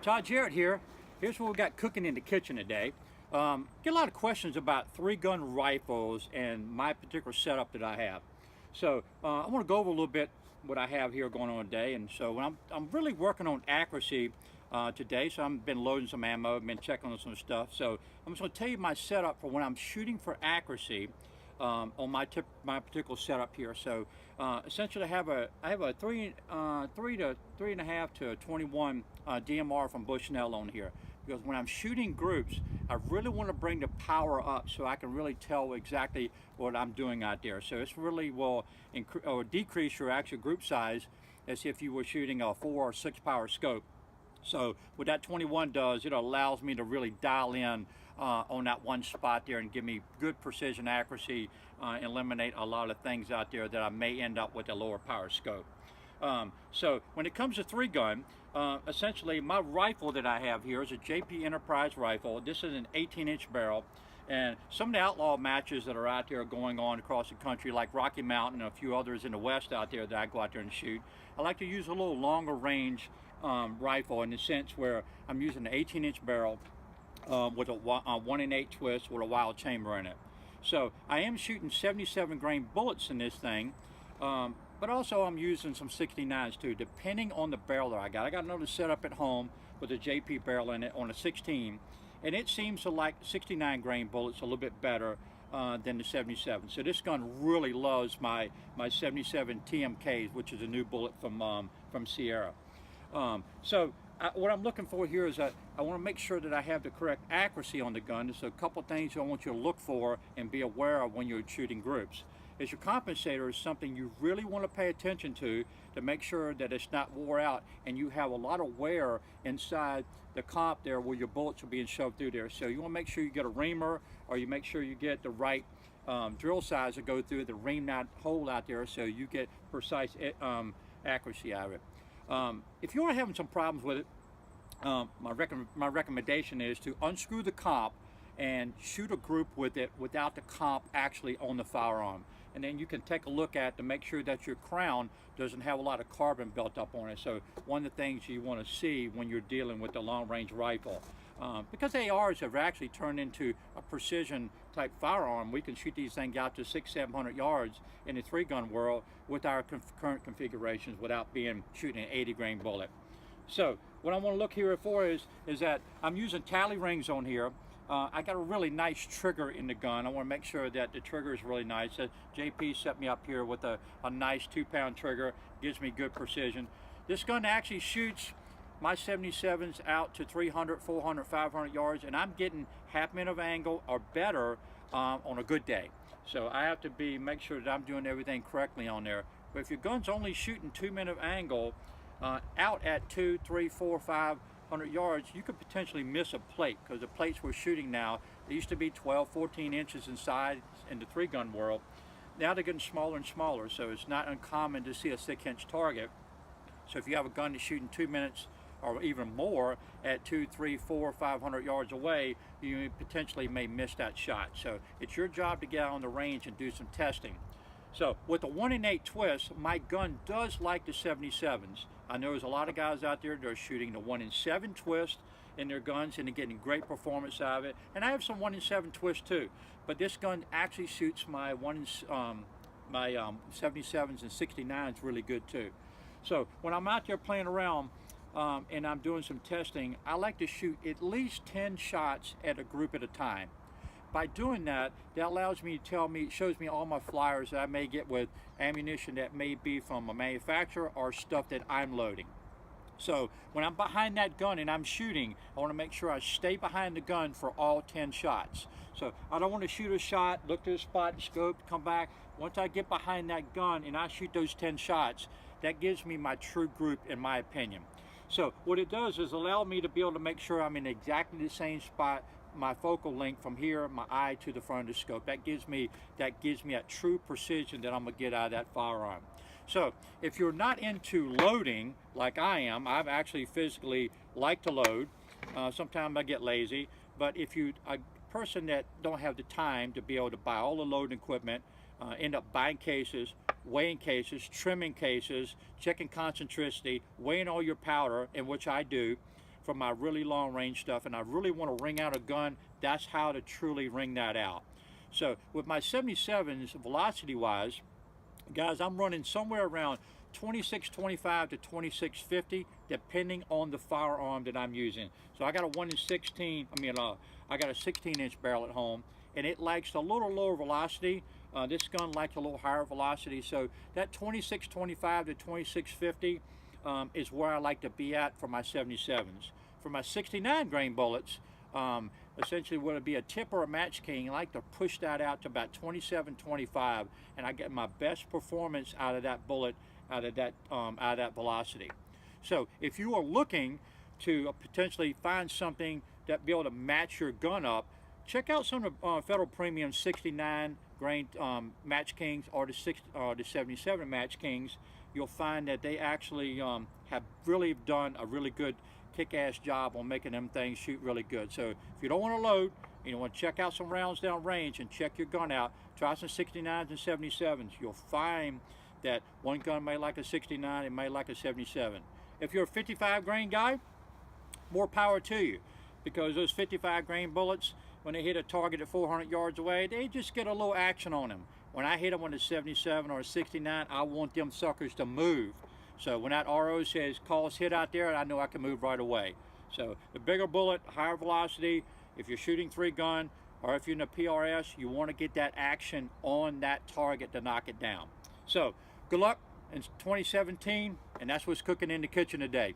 Todd Jarrett here. Here's what we got cooking in the kitchen today. Get a lot of questions about three-gun rifles and my particular setup that I have. So I want to go over a little bit what I have here going on today. And so when I'm really working on accuracy today. So I've been loading some ammo, been checking on some stuff. So I'm just going to tell you my setup for when I'm shooting for accuracy on my particular setup here. So essentially, I have a 3.5 to 21 DMR from Bushnell on here, because when I'm shooting groups, I really want to bring the power up so I can really tell exactly what I'm doing out there. So this really will or decrease your actual group size as if you were shooting a 4 or 6 power scope. So what that 21 does, it allows me to really dial in on that one spot there and give me good precision accuracy, eliminate a lot of things out there that I may end up with a lower power scope. So when it comes to three-gun, essentially my rifle that I have here is a JP Enterprise rifle. This is an 18-inch barrel, and some of the outlaw matches that are out there going on across the country, like Rocky Mountain and a few others in the West out there that I go out there and shoot, I like to use a little longer range rifle, in the sense where I'm using an 18-inch barrel with a 1-in-8 twist with a wild chamber in it. So I am shooting 77 grain bullets in this thing, but also I'm using some 69s too, depending on the barrel that I got. I got another setup at home with a JP barrel in it on a 16, and it seems to like 69 grain bullets a little bit better than the 77. So this gun really loves my 77 TMKs, which is a new bullet from Sierra. What I'm looking for here is that I want to make sure that I have the correct accuracy on the gun. There's a couple things I want you to look for and be aware of when you're shooting groups. Is your compensator is something you really want to pay attention to make sure that it's not wore out and you have a lot of wear inside the comp there where your bullets are being shoved through there. So you want to make sure you get a reamer, or you make sure you get the right drill size to go through the ream that hole out there so you get precise accuracy out of it. If you are having some problems with it, my recommendation is to unscrew the comp and shoot a group with it without the comp actually on the firearm. And then you can take a look at to make sure that your crown doesn't have a lot of carbon built up on it. So one of the things you want to see when you're dealing with the long-range rifle. Because ARs have actually turned into a precision type firearm, we can shoot these things out to 600-700 yards in the three-gun world with our current configurations without shooting an 80 grain bullet. So what I want to look here for is that I'm using tally rings on here. I got a really nice trigger in the gun. I want to make sure that the trigger is really nice. JP set me up here with a nice 2-pound trigger, gives me good precision. This gun actually shoots my 77s out to 300, 400, 500 yards, and I'm getting half minute of angle or better on a good day. So I have to make sure that I'm doing everything correctly on there. But if your gun's only shooting 2-minute of angle out at 2, 3, 4, 500 yards, you could potentially miss a plate, because the plates we're shooting now, they used to be 12, 14 inches inside in the three-gun world. Now they're getting smaller and smaller, so it's not uncommon to see a 6-inch target. So if you have a gun that's shooting 2 minutes or even more at 2, 3, 4, 500 yards away, you potentially may miss that shot. So it's your job to get out on the range and do some testing. So with the 1-in-8 twist, my gun does like the 77s. I know there's a lot of guys out there that are shooting the 1-in-7 twist in their guns and they're getting great performance out of it. And I have some 1-in-7 twists too, but this gun actually shoots my 77s and 69s really good too. So when I'm out there playing around and I'm doing some testing, I like to shoot at least 10 shots at a group at a time. By doing that, that allows me to shows me all my flyers that I may get with ammunition that may be from a manufacturer or stuff that I'm loading. So when I'm behind that gun and I'm shooting, I want to make sure I stay behind the gun for all 10 shots. So I don't want to shoot a shot, look to the spot, scope, come back. Once I get behind that gun and I shoot those 10 shots, that gives me my true group, in my opinion. So what it does is allow me to be able to make sure I'm in exactly the same spot, my focal length from here, my eye to the front of the scope. That gives me that true precision that I'm gonna get out of that firearm. So if you're not into loading like I am, I've actually physically like to load. Sometimes I get lazy, but if you a person that don't have the time to be able to buy all the loading equipment, end up buying cases, weighing cases, trimming cases, checking concentricity, weighing all your powder, and which I do, for my really long range stuff, and I really want to ring out a gun, that's how to truly ring that out. So with my 77s, velocity wise, guys, I'm running somewhere around 2625 to 2650, depending on the firearm that I'm using. So I got a 1 in 16, I got a 16-inch barrel at home, and it likes a little lower velocity. This gun likes a little higher velocity, so that 2625 to 2650 is where I like to be at for my 77s. For my 69 grain bullets, essentially would it be a tip or a match king, I like to push that out to about 2725, and I get my best performance out of that bullet, out of that velocity. So if you are looking to potentially find something that be able to match your gun up, check out some of the Federal Premium 69 grain match kings, or the 77 match kings. You'll find that they actually have really done a really good kick-ass job on making them things shoot really good. So if you don't want to load, you want to check out some rounds down range and check your gun out, try some 69s and 77s. You'll find that one gun may like a 69, it may like a 77. If you're a 55 grain guy, more power to you, because those 55 grain bullets, when they hit a target at 400 yards away, they just get a little action on them. When I hit them with a 77 or a 69, I want them suckers to move. So when that RO says call us hit out there, I know I can move right away. So the bigger bullet, higher velocity, if you're shooting 3-gun, or if you're in a PRS, you want to get that action on that target to knock it down. So good luck in 2017, and that's what's cooking in the kitchen today.